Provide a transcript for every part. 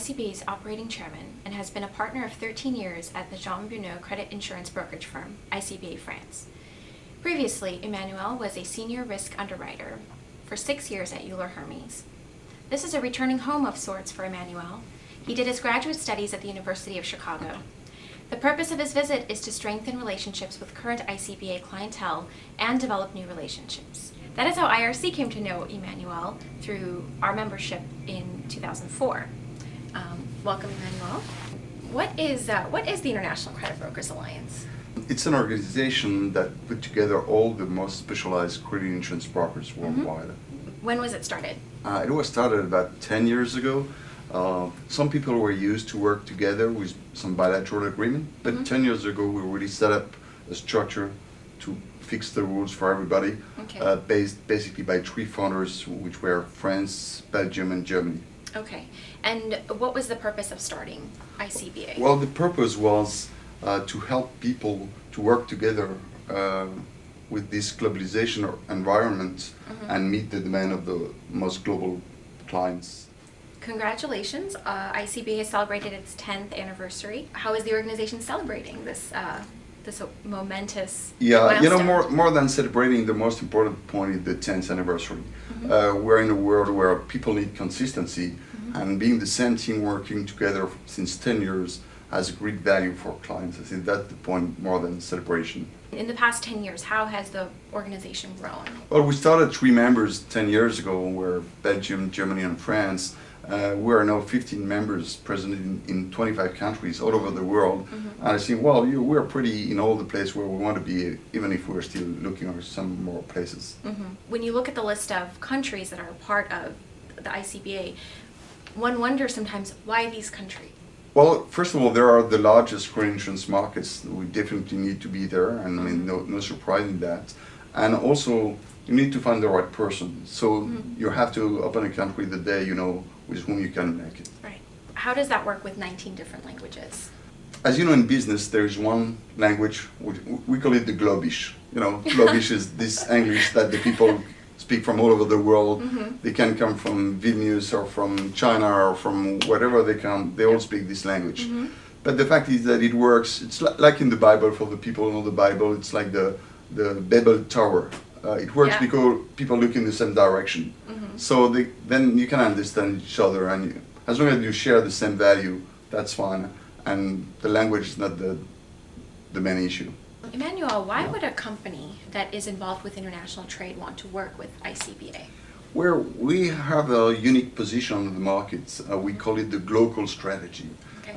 ICBA's operating chairman and has been a partner of 13 years at the Jean Bunot credit insurance brokerage firm, ICBA France. Previously, Emmanuel was a senior risk underwriter for 6 years at Euler Hermes. This is a returning home of sorts for Emmanuel. He did his graduate studies at the University of Chicago. The purpose of his visit is to strengthen relationships with current ICBA clientele and develop new relationships. That is how IRC came to know Emmanuel through our membership in 2004. Welcome, Emmanuel. What is the International Credit Brokers Alliance? It's an organization that put together all the most specialized credit insurance brokers worldwide. When was it started? It was started about 10 years ago. Some people were used to work together with some bilateral agreement, but 10 years ago we really set up a structure to fix the rules for everybody, based basically by three founders, which were France, Belgium, and Germany. Okay, and what was the purpose of starting ICBA? Well, the purpose was to help people to work together with this globalization environment and meet the demand of the most global clients. Congratulations, ICBA has celebrated its 10th anniversary. How is the organization celebrating this momentous milestone? More than celebrating, the most important point is the 10th anniversary. We're in a world where people need consistency, and being the same team working together since 10 years has a great value for clients. I think that's the point more than celebration. In the past 10 years, how has the organization grown? Well, we started 3 members 10 years ago, where Belgium, Germany, and France. We are now 15 members present in 25 countries all over the world. And I think, well, we're pretty in all the places where we want to be, even if we're still looking at some more places. When you look at the list of countries that are a part of the ICBA, one wonders sometimes, why these countries? Well, first of all, there are the largest credit insurance markets. We definitely need to be there, and I mean, no surprise in that. And also, you need to find the right person. So you have to open a country the day you know with whom you can make it. Right. How does that work with 19 different languages? As you know, in business, there is one language, we call it the Globish. Globish is this English that the people speak from all over the world. They can come from Vilnius or from China or from wherever they come. They all speak this language. But the fact is that it works. It's like in the Bible, for the people who know the Bible, it's like the Babel Tower. It works because people look in the same direction. So then you can understand each other, and as long as you share the same value, that's fine. And the language is not the main issue. Emmanuel, why would a company that is involved with international trade want to work with ICBA? Where we have a unique position on the market. We call it the global strategy.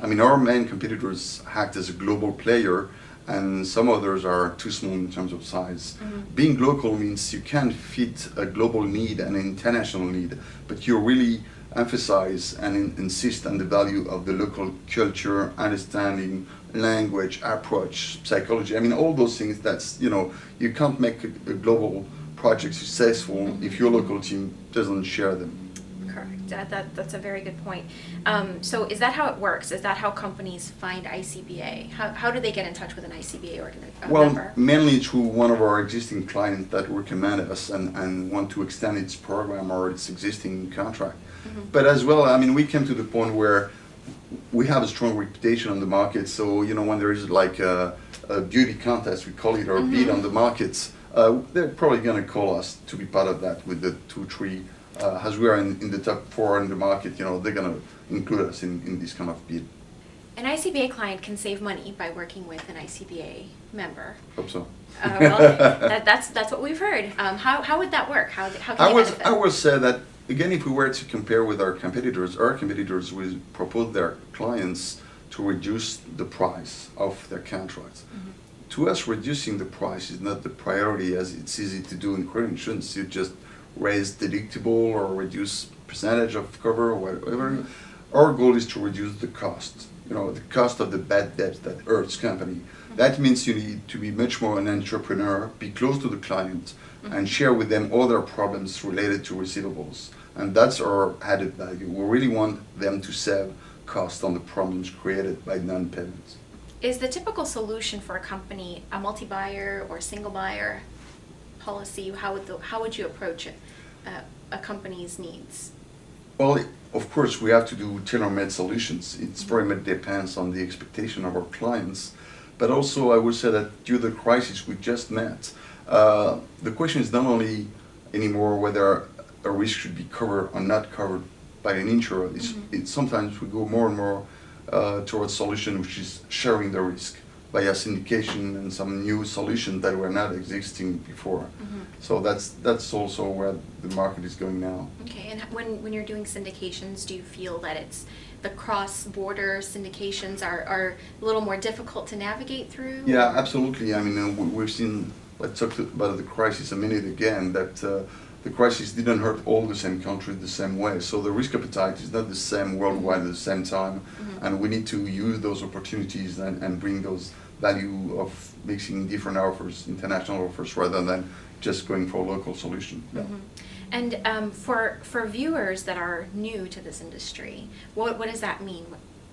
I mean, our main competitors act as a global player, and some others are too small in terms of size. Being local means you can fit a global need and an international need, but you really emphasize and insist on the value of the local culture, understanding, language, approach, psychology. I mean, all those things. That's, you can't make a global project successful if your local team doesn't share them. Correct. That's a very good point. So is that how it works? Is that how companies find ICBA? How do they get in touch with an ICBA member? Well, mainly through one of our existing clients that recommend us and want to extend its program or its existing contract. But as well, I mean, we came to the point where we have a strong reputation on the market. So, when there is like a beauty contest, we call it, or bid on the markets, they're probably going to call us to be part of that with the 2-3. As we are in the top 4 in the market, they're going to include us in this kind of bid. An ICBA client can save money by working with an ICBA member. Hope so. Well, that's what we've heard. How would that work? How can they benefit? I will say that, again, if we were to compare with our competitors will propose their clients to reduce the price of their contracts. To us, reducing the price is not the priority, as it's easy to do in credit insurance. You just raise deductible or reduce percentage of cover or whatever. Our goal is to reduce the cost. The cost of the bad debt that hurts company. That means you need to be much more an entrepreneur, be close to the client, and share with them all their problems related to receivables. And that's our added value. We really want them to save cost on the problems created by non-payments. Is the typical solution for a company a multi-buyer or single buyer policy? How would you approach it, a company's needs? Well, of course, we have to do tailor-made solutions. It's very much depends on the expectation of our clients. But also, I would say that due to the crisis we just met, the question is not only anymore whether a risk should be covered or not covered by an insurer. It's sometimes we go more and more towards solution which is sharing the risk via syndication and some new solutions that were not existing before. So that's also where the market is going now. Okay, and when you're doing syndications, do you feel that it's the cross-border syndications are a little more difficult to navigate through? Yeah, absolutely. I mean, we've seen, let's talk about the crisis a minute again, that the crisis didn't hurt all the same countries the same way. So the risk appetite is not the same worldwide at the same time. And we need to use those opportunities and bring those value of mixing different offers, international offers, rather than just going for a local solution. Yeah. And for viewers that are new to this industry, what does that mean?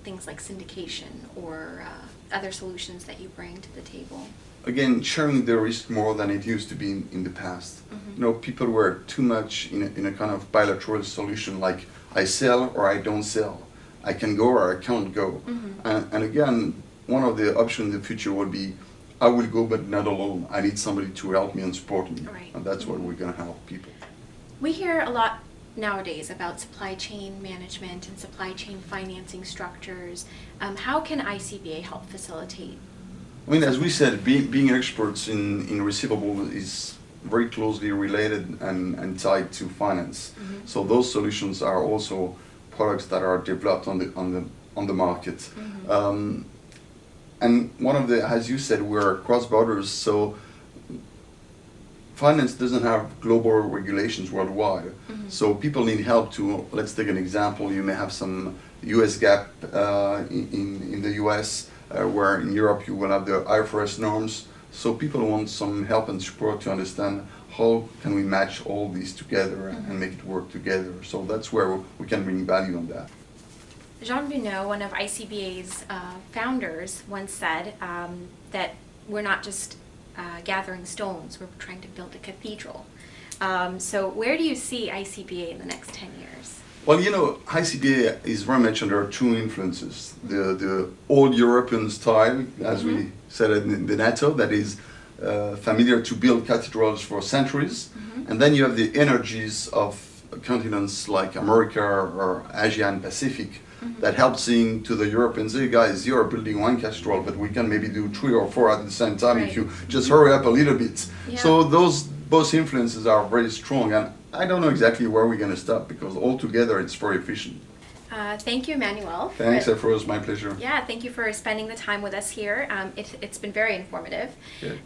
Things like syndication or other solutions that you bring to the table? Again, sharing the risk more than it used to be in the past. You know, people were too much in a kind of bilateral solution, like I sell or I don't sell. I can go or I can't go. And again, one of the options in the future would be, I will go but not alone. I need somebody to help me and support me. Right. And that's what we're going to help people. We hear a lot nowadays about supply chain management and supply chain financing structures. How can ICBA help facilitate? I mean, as we said, being experts in receivable is very closely related and tied to finance. So those solutions are also products that are developed on the market. And one of the, as you said, we're cross borders, so finance doesn't have global regulations worldwide. So people need help to, let's take an example, you may have some US GAAP in the US, where in Europe you will have the IRC norms. So people want some help and support to understand how can we match all these together and make it work together. So that's where we can bring value on that. Jean Bunot, one of ICBA's founders, once said that we're not just gathering stones, we're trying to build a cathedral. So where do you see ICBA in the next 10 years? Well, you know, ICBA is very much under two influences. The old European style, as we said in the NATO, that is familiar to build cathedrals for centuries. And then you have the energies of continents like America or Asia and Pacific that help seeing to the Europeans, hey guys, you're building one cathedral, but we can maybe do 3 or 4 at the same time if you just hurry up a little bit. Yeah. So those both influences are very strong, and I don't know exactly where we're going to stop because altogether it's very efficient. Thank you, Emmanuel. Thanks, it was my pleasure. Yeah, thank you for spending the time with us here. It's been very informative.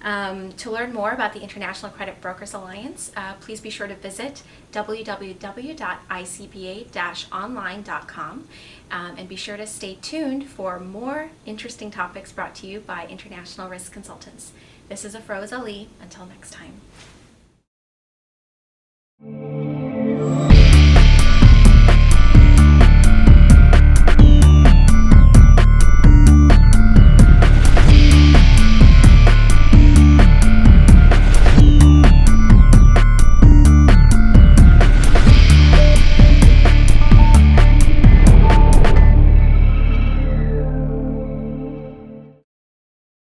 To learn more about the International Credit Brokers Alliance, please be sure to visit www.icba-online.com and be sure to stay tuned for more interesting topics brought to you by International Risk Consultants. This is Afroz Ali. Until next time.